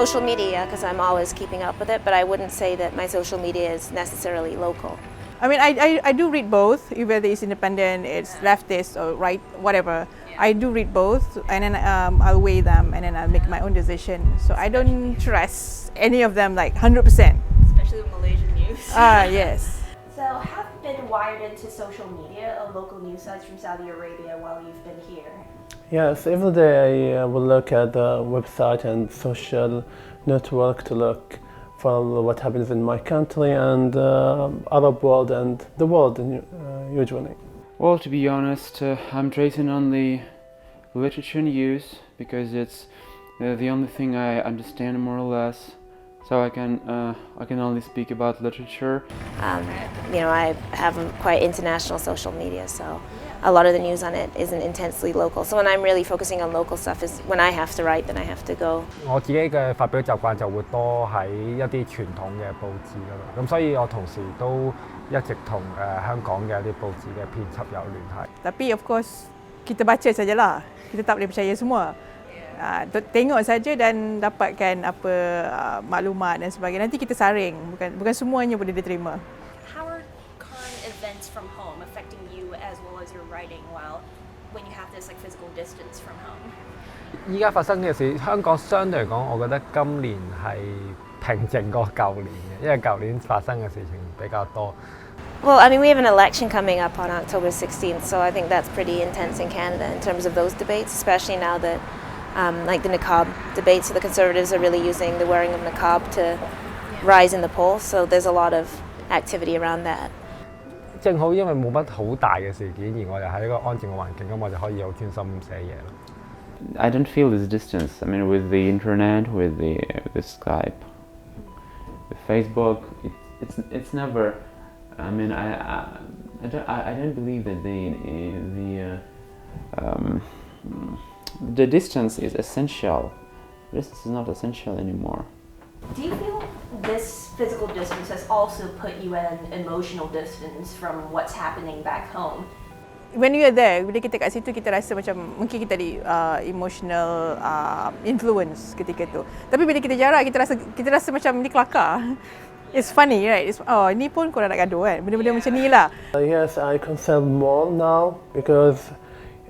social media because I'm always keeping up with it, but I wouldn't say that my social media is necessarily local. I mean, I do read both, whether it's independent, it's leftist or right, whatever. I do read both, and then I'll weigh them, and then I'll make my own decision. So I don't trust any of them like 100%. Especially the Malaysian news. Yes. So have you been wired into social media or local news sites from Saudi Arabia while you've been here? Yes, every day I will look at the website and social network to look for what happens in my country and Arab world and the world usually. Well, to be honest, I'm tracing on the literature news because it's the only thing I understand more or less. So I can only speak about literature. I have quite international social media, so a lot of the news on it isn't intensely local. So when I'm really focusing on local stuff is when I have to write, then I have to go. 我自己嘅發表習慣就會多喺一啲傳統嘅報紙嗰度，咁所以我同時都一直同香港嘅一啲報紙嘅編輯有聯繫。 Tapi of course kita baca sajalah. Kita tak boleh percaya semua. Tengok saja dan dapatkan apa maklumat dan sebagainya. Nanti kita saring, bukan semuanya boleh diterima. How are current events from home affecting you as well as your writing when you have this like physical distance from home? 依家發生嘅事，香港相對嚟講，我覺得今年係平靜過舊年嘅，因為舊年發生嘅事情比較多。 Well, I mean, we have an election coming up on October 16th, so I think that's pretty intense in Canada in terms of those debates, especially now that like the niqab debates, so the Conservatives are really using the wearing of niqab to rise in the polls, so there's a lot of activity around that. 正好因為冇乜好大嘅事件，而我又喺一個安靜嘅環境，咁我就可以好專心寫嘢咯。 I don't feel this distance. I mean, with the internet, with the Skype, the Facebook, it's never. I mean, I don't believe that the distance is essential. Distance is not essential anymore. Do you feel this physical distance has also put you at an emotional distance from what's happening back home? When you are there, bila kita kat situ kita rasa macam mungkin kita ada emotional influence ketika tu. Tapi bila kita jarak kita rasa macam ni kelakar. It's funny, right? Ni pun korang nak gaduh kan? Benda-benda macam ni lah. Yes, I concern more now because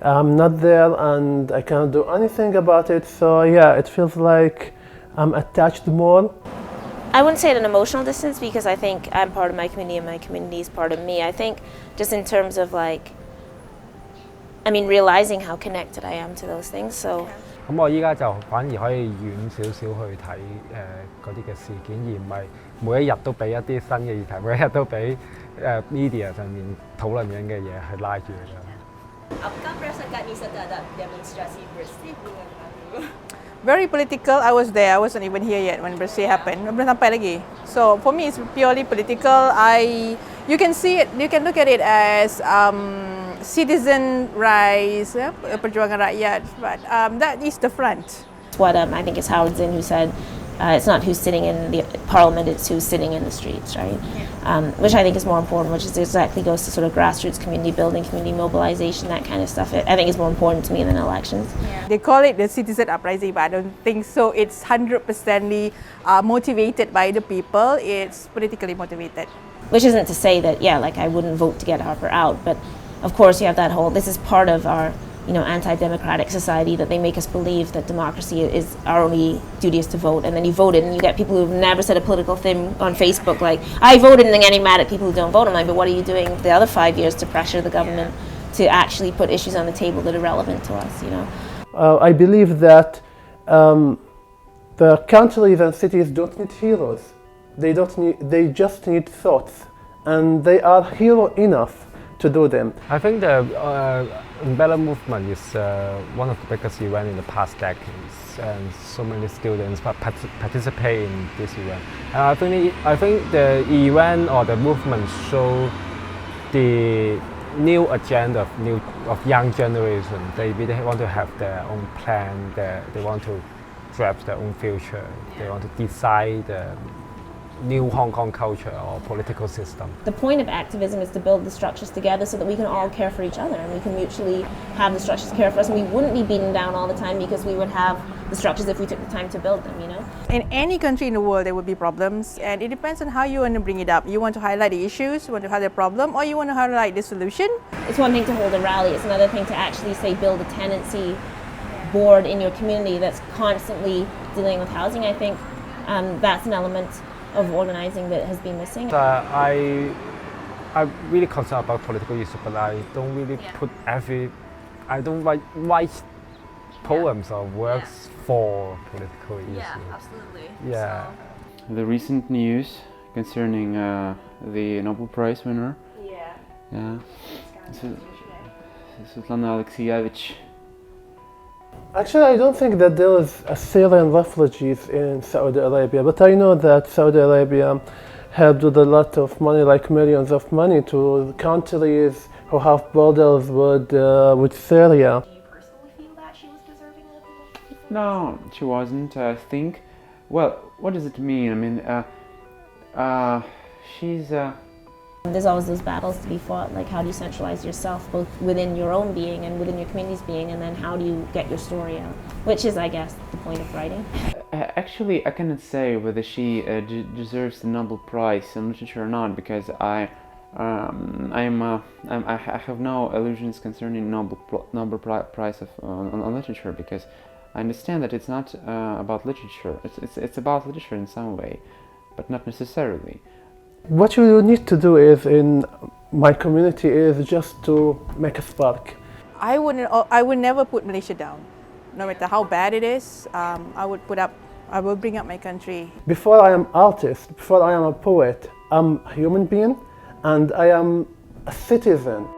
I'm not there and I can't do anything about it. So yeah, it feels like I'm attached more. I wouldn't say at an emotional distance because I think I'm part of my community and my community is part of me. I think just in terms of realizing how connected I am to those things. So. 咁我依家就反而可以遠少少去睇嗰啲嘅事件，而唔係每一日都俾一啲新嘅議題，每一日都俾media 上面討論緊嘅嘢去拉住佢。 Apakah perasaan Nisah terhadap demonstrasi bersih bulan lalu? Very political. I was there. I wasn't even here yet when bersih happened. Belum sampai lagi. So for me, it's purely political. You can see it. You can look at it as citizen rise, perjuangan rakyat. But that is the front. What I think it's Haron who said, it's not who's sitting in the parliament, it's who's sitting in the streets, right? Which I think is more important, which is exactly goes to sort of grassroots community building, community mobilization, that kind of stuff. I think is more important to me than elections. Yeah. They call it the citizen uprising, but I don't think so. It's 100% motivated by the people. It's politically motivated. Which isn't to say that, I wouldn't vote to get Harper out, but of course you have that whole, this is part of our anti-democratic society that they make us believe that democracy is our only duty is to vote, and then you voted and you get people who've never said a political thing on Facebook like, I voted, and then getting mad at people who don't vote. I'm like, but what are you doing the other 5 years to pressure the government to actually put issues on the table that are relevant to us, I believe that the countries and cities don't need heroes. They just need thoughts, and they are hero enough to do them. I think the umbrella movement is one of the biggest events in the past decades, and so many students participate in this event. And I think the event or the movement show the new agenda of young generation. They really want to have their own plan. They want to grasp their own future. They want to decide the new Hong Kong culture or political system. The point of activism is to build the structures together so that we can all care for each other and we can mutually have the structures care for us, and we wouldn't be beaten down all the time because we would have the structures if we took the time to build them, you know? In any country in the world, there will be problems, and it depends on how you want to bring it up. You want to highlight the issues, you want to highlight the problem, or you want to highlight the solution. It's one thing to hold a rally, it's another thing to actually, say, build a tenancy board in your community that's constantly dealing with housing. I think that's an element of organizing that has been missing. I'm really concerned about political issues, but I don't really I don't write poems or works for political issues. Yeah, absolutely. Yeah. So, The recent news concerning the Nobel Prize winner. Yeah. Svetlana Alexievich. Actually, I don't think that there is Syrian refugees in Saudi Arabia, but I know that Saudi Arabia helped with a lot of money, like millions of money, to countries who have borders with Syria. do you personally feel that she was deserving of it? No, she wasn't. I think. Well, what does it mean? I mean, she's. There's always those battles to be fought, like how do you centralize yourself both within your own being and within your community's being, and then how do you get your story out, which is, I guess, the point of writing. Actually, I cannot say whether she deserves the Nobel Prize in literature or not, because I have no illusions concerning Nobel Prize on literature, because I understand that it's not about literature. It's about literature in some way, but not necessarily. What you need to do is, in my community, is just to make a spark. I would never put Malaysia down, no matter how bad it is. I will bring up my country. Before I am artist, before I am a poet, I'm a human being and I am a citizen.